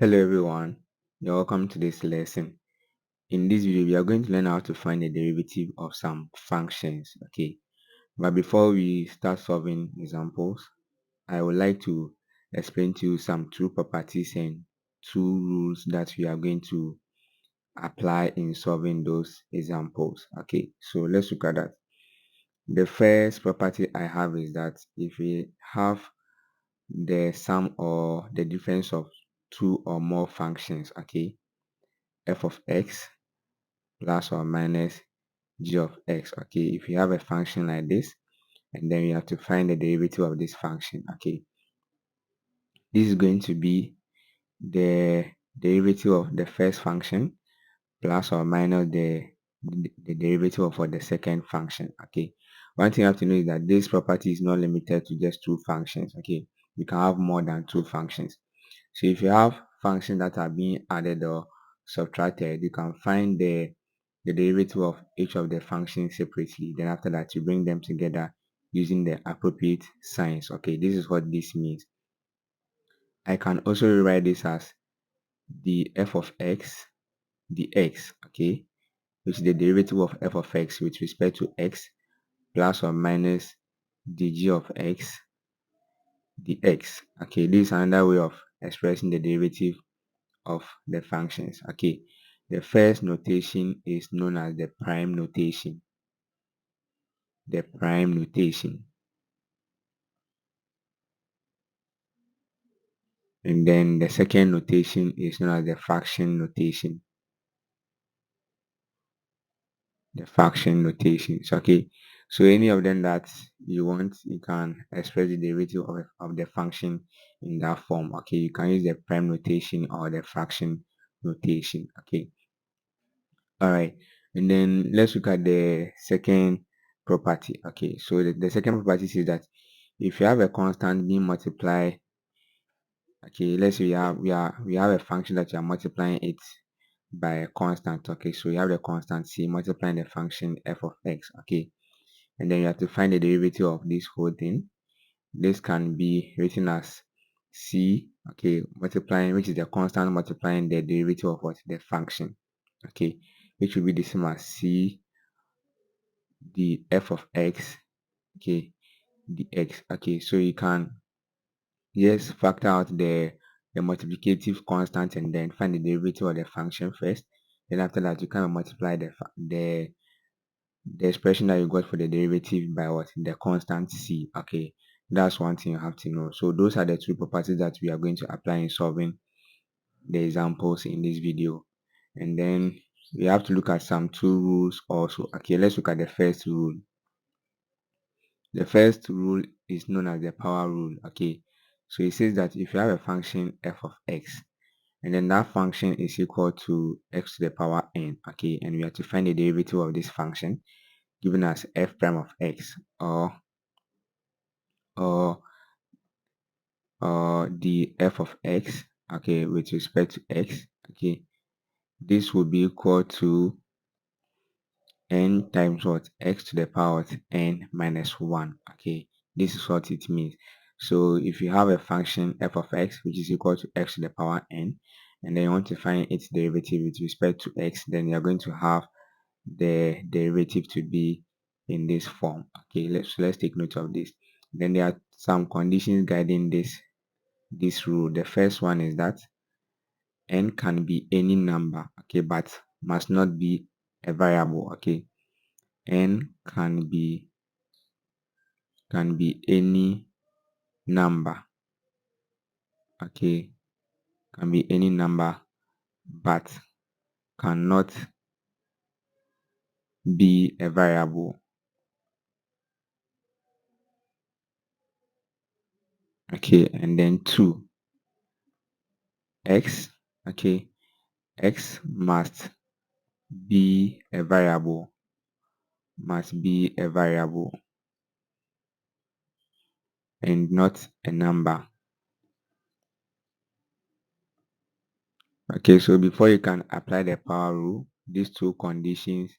Hello everyone, you're welcome to this lesson. In this video, we are going to learn how to find the derivative of some functions. Okay, but before we start solving examples, I would like to explain to you some true properties and two rules that we are going to apply in solving those examples. Okay, so let's look at that. The first property I have is that if we have the sum or the difference of two or more functions, okay, f of x plus or minus g of x. Okay, if you have a function like this and then you have to find the derivative of this function. Okay, this is going to be the derivative of the first function plus or minus the derivative of the second function. Okay, one thing you have to know is that this property is not limited to just two functions. Okay, you can have more than two functions. So if you have functions that are being added or subtracted, you can find the derivative of each of the functions separately. Then after that, you bring them together using the appropriate signs. Okay, this is what this means. I can also rewrite this as the f of x dx, okay, which is the derivative of f of x with respect to x plus or minus dg of x dx. Okay, this is another way of expressing the derivative of the functions. Okay, the first notation is known as the prime notation. The prime notation. And then the second notation is known as the fraction notation. The fraction notations. Okay, so any of them that you want, you can express the derivative of the function in that form. Okay, you can use the prime notation or the fraction notation. Okay, all right, and then let's look at the second property. Okay, so the second property says that if you have a constant being multiplied, okay, let's say we have a function that you are multiplying it by a constant. Okay, so you have the constant c multiplying the function f of x. Okay, and then you have to find the derivative of this whole thing. This can be written as c, okay, multiplying, which is the constant multiplying the derivative of what, the function. Okay, which will be the same as c the f of x, okay, the x. Okay, so you can just factor out the multiplicative constant and then find the derivative of the function first. Then after that, you kind of multiply the expression that you got for the derivative by what, the constant c. Okay, that's one thing you have to know. So those are the two properties that we are going to apply in solving the examples in this video. And then we have to look at some two rules also. Okay, let's look at the first rule. The first rule is known as the power rule. Okay, so it says that if you have a function f of x and then that function is equal to x to the power n, okay, and we have to find the derivative of this function given as f prime of x or the f of x, okay, with respect to x. Okay, this will be equal to n times what, x to the power of n minus 1. Okay, this is what it means. So if you have a function f of x which is equal to x to the power n, and then you want to find its derivative with respect to x, then you're going to have the derivative to be in this form. Okay, let's take note of this. Then there are some conditions guiding this rule. The first one is that n can be any number, okay, but must not be a variable. Okay, n can be any number, okay, can be any number but cannot be a variable. Okay, and then two, x, okay, x must be a variable, must be a variable and not a number. Okay, so before you can apply the power rule, these two conditions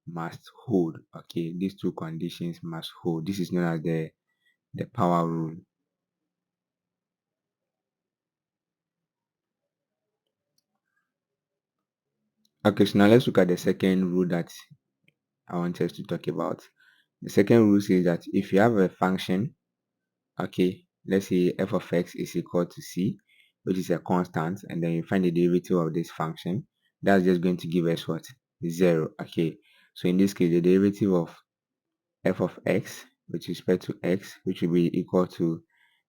must hold. Okay, these two conditions must hold. This is known as the power rule. Okay, so now let's look at the second rule that I want us to talk about. The second rule says that if you have a function, okay, let's say f of x is equal to c, which is a constant, and then you find the derivative of this function, that's just going to give us what? 0. Okay, so in this case, the derivative of f of x with respect to x, which will be equal to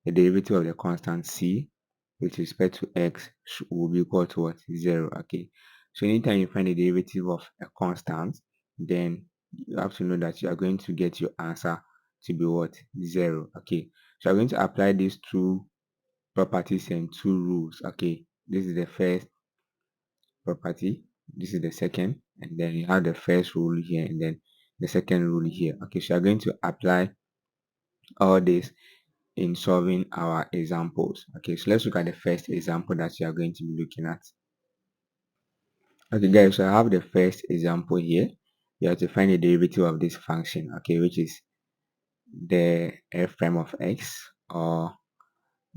the derivative of the constant c with respect to x, will be equal to what? 0. Okay, so anytime you find the derivative of a constant, then you have to know that you are going to get your answer to be what? 0. Okay, so I'm going to apply these two properties and two rules. Okay, this is the first property, this is the second, and then you have the first rule here and then the second rule here. Okay, so I'm going to apply all this in solving our examples. Okay, so let's look at the first example that you are going to be looking at. Okay guys, so I have the first example here. You have to find the derivative of this function, okay, which is the f prime of x, or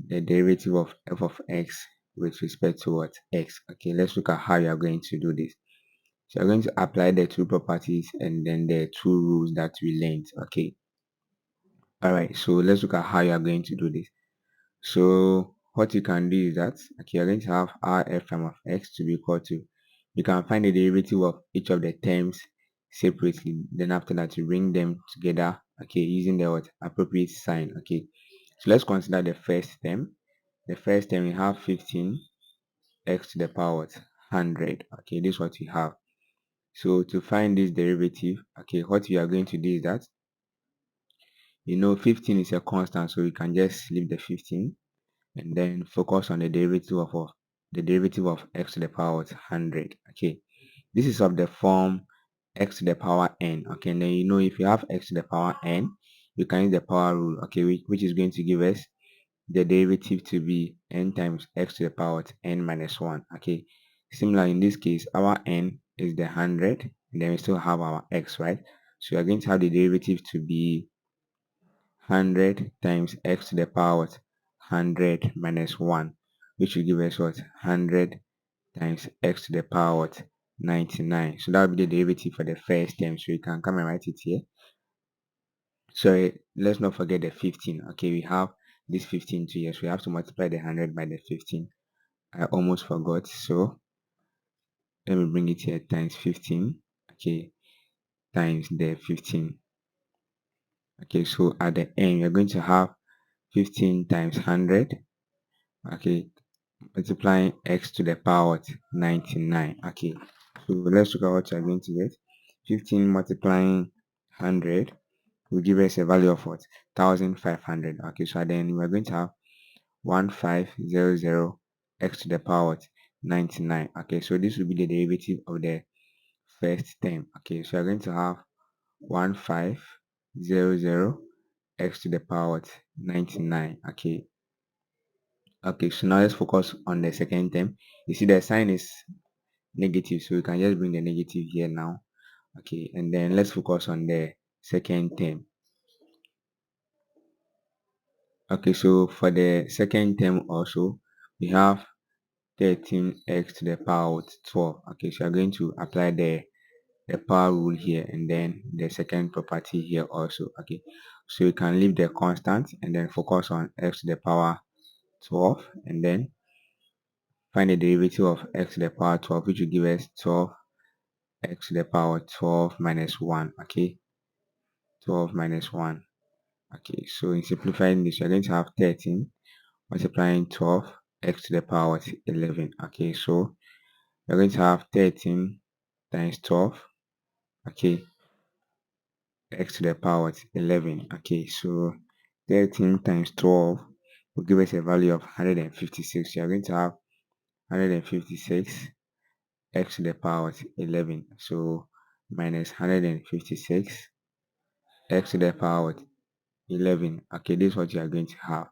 the derivative of f of x with respect to what? X. Okay, let's look at how you are going to do this. So you're going to apply the two properties and then the two rules that we learned. Okay, all right, so let's look at how you are going to do this. So what you can do is that, okay, you're going to have r f prime of x to be equal to, you can find the derivative of each of the terms separately, then after that you bring them together, okay, using the what? Appropriate sign. Okay, so let's consider the first term. The first term, we have 15 x to the power what? 100. Okay, this is what we have. So to find this derivative, okay, what we are going to do is that, 15 is a constant, so we can just leave the 15 and then focus on the derivative of x to the power 100. Okay, this is of the form x to the power n. Okay, and then if you have x to the power n, you can use the power rule, okay, which is going to give us the derivative to be n times x to the power n minus 1. Okay, similar in this case, our n is the 100, and then we still have our x, right? So we are going to have the derivative to be 100 times x to the power 100 minus 1, which will give us what? 100 times x to the power 99. So that will be the derivative for the first term. So you can come and write it here. Sorry, let's not forget the 15. Okay, we have this 15 to here, so we have to multiply the 100 by the 15. I almost forgot, so let me bring it here, times 15. Okay, times the 15. Okay, so at the end we're going to have 15 times 100. Okay, multiplying x to the power 99. Okay, so let's look at what you're going to get. 15 multiplying 100 will give us a value of what? 1500. Okay, so then we're going to have 1500 x to the power 99. Okay, so this will be the derivative of the first term. Okay, so we're going to have 1500 x to the power 99. Okay, so now let's focus on the second term. You see the sign is negative, so we can just bring the negative here now. Okay, and then let's focus on the second term. Okay, so for the second term also, we have 13x to the power 12. Okay, so we're going to apply the power rule here and then the second property here also. Okay, so you can leave the constant and then focus on x to the power 12 and then find the derivative of x to the power 12, which will give us 12 x to the power 12 minus 1. Okay, 12 minus 1. Okay, so in simplifying this, we're going to have 13 multiplying 12 x to the power 11. Okay, so we're going to have 13 times 12. Okay, x to the power 11. Okay, so 13 times 12 will give us a value of 156. So you're going to have 156 x to the power 11. So minus 156 x to the power 11. Okay, this is what you are going to have.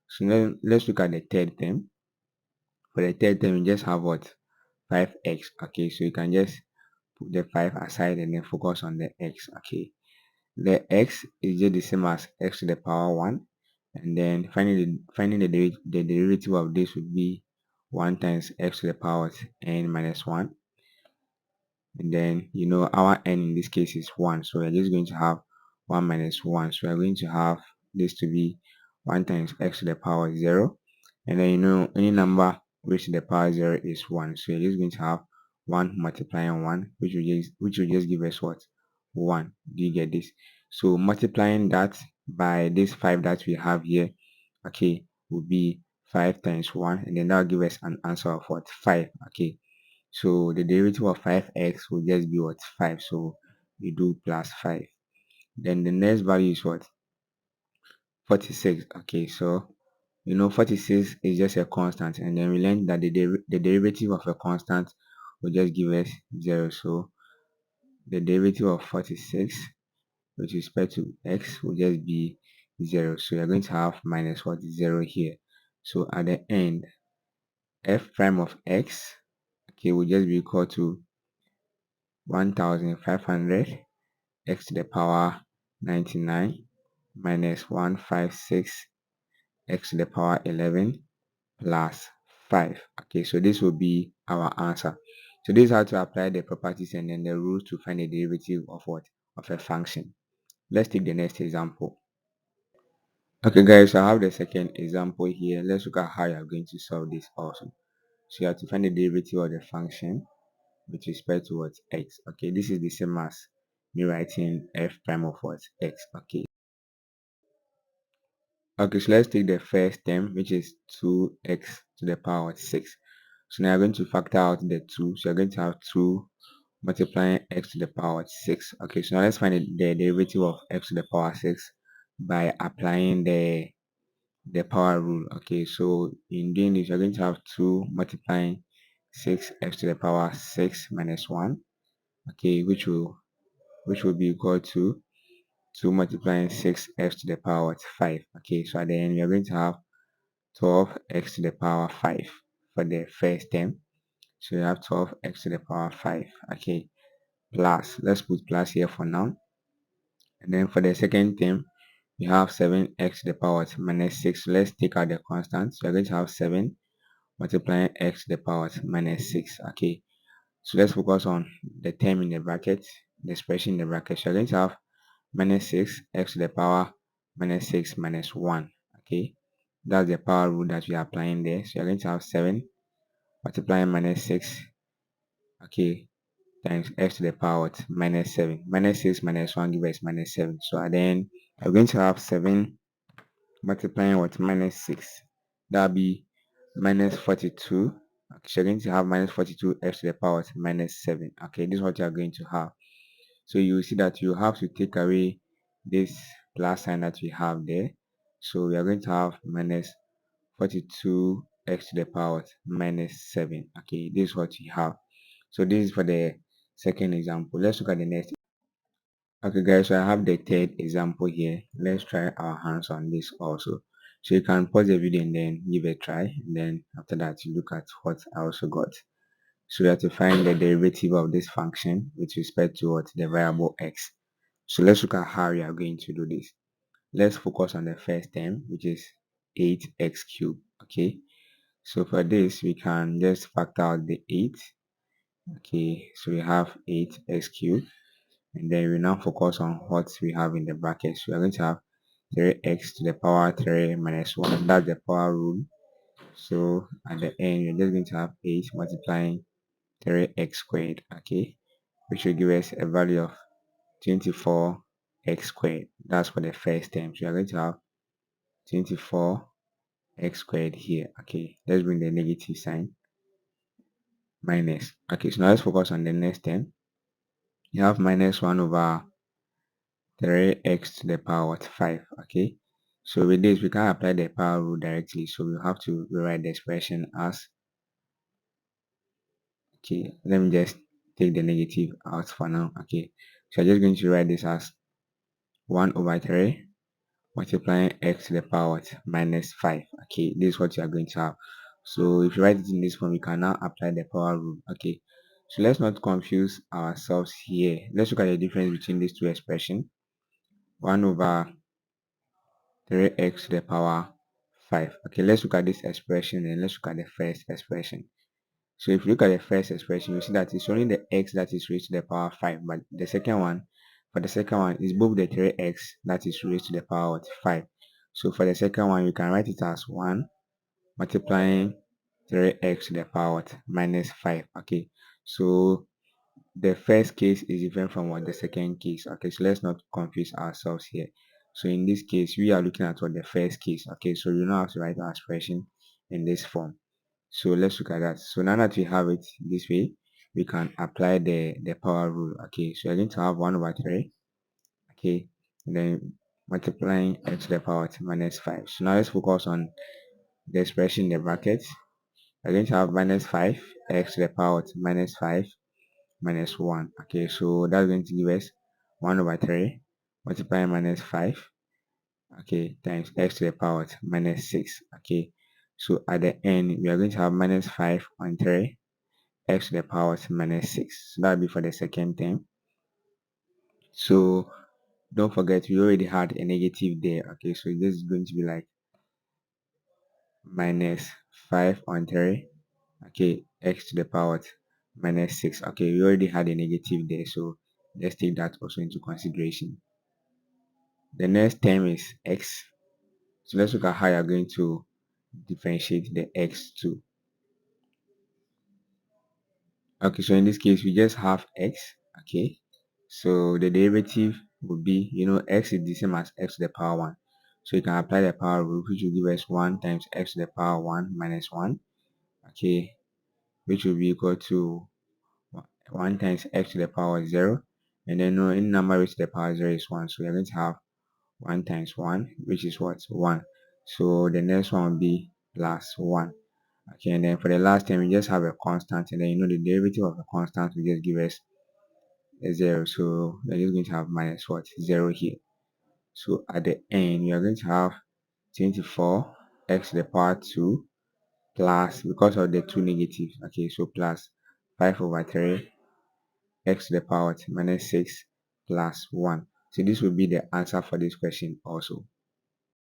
So then let's look at the third term. For the third term, you just have what? 5x. Okay, so you can just put the 5 aside and then focus on the x. Okay, the x is just the same as x to the power 1, and then finding the derivative of this would be 1 times x to the power n minus 1. and then our n in this case is 1, so we're just going to have 1 minus 1, so we're going to have this to be 1 times x to the power 0, and then any number raised to the power 0 is 1, so you're just going to have 1 multiplying 1, which will just give us what? 1. Do you get this? So multiplying that by this 5 that we have here, okay, will be 5 times 1, and then that will give us an answer of what? 5. Okay, so the derivative of 5x will just be what? 5. So you do plus 5. Then the next value is what? 46. Okay, so 46 is just a constant, and then we learned that the derivative of a constant will just give us 0. So the derivative of 46 with respect to x will just be 0. So you're going to have minus what? 0 here. So at the end, f prime of x, okay, will just be equal to 1500 x to the power 99 minus 156 x to the power 11 plus 5. Okay, so this will be our answer. So this is how to apply the properties and then the rules to find the derivative of what? Of a function. Let's take the next example. Okay guys, so I have the second example here. Let's look at how you are going to solve this also. So you have to find the derivative of the function with respect to what? X. Okay, this is the same as me writing f prime of what? X. Okay, so let's take the first term, which is 2x to the power 6. So now you're going to factor out the 2. So you're going to have 2 multiplying x to the power 6. Okay, so now let's find the derivative of x to the power 6 by applying the power rule. Okay, so in doing this, you're going to have 2 multiplying 6x to the power 6 minus 1. Okay, which will be equal to 2 multiplying 6x to the power 5. Okay, so at the end, we are going to have 12x to the power 5 for the first term. So you have 12x to the power 5. Okay, plus, let's put plus here for now. And then for the second term, you have 7x to the power minus 6. So let's take out the constant. So you're going to have 7 multiplying x to the power minus 6. Okay, so let's focus on the term in the bracket, the expression in the bracket. So you're going to have minus 6 x to the power minus 6 minus 1. Okay, that's the power rule that we are applying there. So you're going to have 7 multiplying minus 6, okay, times x to the power minus 7. Minus 6 minus 1 gives us minus 7. So at the end, we're going to have 7 multiplying what? Minus 6. That'll be minus 42. Okay, so you're going to have minus 42 x to the power minus 7. Okay, this is what you're going to have. So you will see that you have to take away this plus sign that we have there. So we are going to have minus 42 x to the power minus 7. Okay, this is what we have. So this is for the second example. Let's look at the next. Okay guys, so I have the third example here. Let's try our hands on this also. So you can pause the video and then give a try, and then after that you look at what I also got. So we have to find the derivative of this function with respect to what? The variable x. So let's look at how we are going to do this. Let's focus on the first term, which is 8x cubed. Okay, so for this we can just factor out the 8. Okay, so we have 8x cubed, and then we now focus on what we have in the bracket. So we are going to have 3x to the power 3 minus 1. That's the power rule. So at the end, you're just going to have 8 multiplying 3x squared, okay, which will give us a value of 24x squared. That's for the first term. So you're going to have 24x squared here. Okay, let's bring the negative sign, minus. Okay, so now let's focus on the next term. You have minus 1 over 3x to the power 5. Okay, so with this we can apply the power rule directly, so we have to rewrite the expression as, okay, let me just take the negative out for now. Okay, so I'm just going to write this as 1 over 3 multiplying x to the power minus 5. Okay, this is what you are going to have. So if you write it in this form, you can now apply the power rule. Okay, so let's not confuse ourselves here. Let's look at the difference between these two expressions. 1 over 3x to the power 5. Okay, let's look at this expression and let's look at the first expression. So if you look at the first expression, you see that it's only the x that is raised to the power 5, but the second one, for the second one, is both the 3x that is raised to the power 5. So for the second one, you can write it as 1 multiplying 3x to the power minus 5. Okay, so the first case is different from what the second case. Okay, so let's not confuse ourselves here. So in this case, we are looking at what the first case. Okay, so you know how to write our expression in this form. So let's look at that. So now that we have it this way, we can apply the power rule. Okay, so you're going to have 1 over 3. Okay, and then multiplying x to the power minus 5. So now let's focus on the expression in the brackets. We're going to have minus 5 x to the power minus 5 minus 1. Okay, so that's going to give us 1 over 3 multiplying minus 5, okay, times x to the power minus 6. Okay, so at the end we are going to have minus 5 on 3 x to the power minus 6. So that will be for the second term. So don't forget we already had a negative there. Okay, so this is going to be like minus 5 on 3, okay, x to the power minus 6. Okay, we already had a negative there, so let's take that also into consideration. The next term is x. So let's look at how you're going to differentiate the x to. Okay, so in this case we just have x. Okay, so the derivative would be, x is the same as x to the power 1. So you can apply the power rule, which will give us 1 times x to the power 1 minus 1. Okay, which will be equal to 1 times x to the power 0. And then no, in number raised to the power 0 is 1. So we're going to have 1 times 1, which is what? 1. So the next one will be plus 1. Okay, and then for the last term, we just have a constant, and then the derivative of a constant will just give us a 0. So we're just going to have minus what? 0 here. So at the end, we are going to have 24 x to the power 2 plus, because of the two negatives, okay, so plus 5 over 3 x to the power minus 6 plus 1. So this will be the answer for this question also.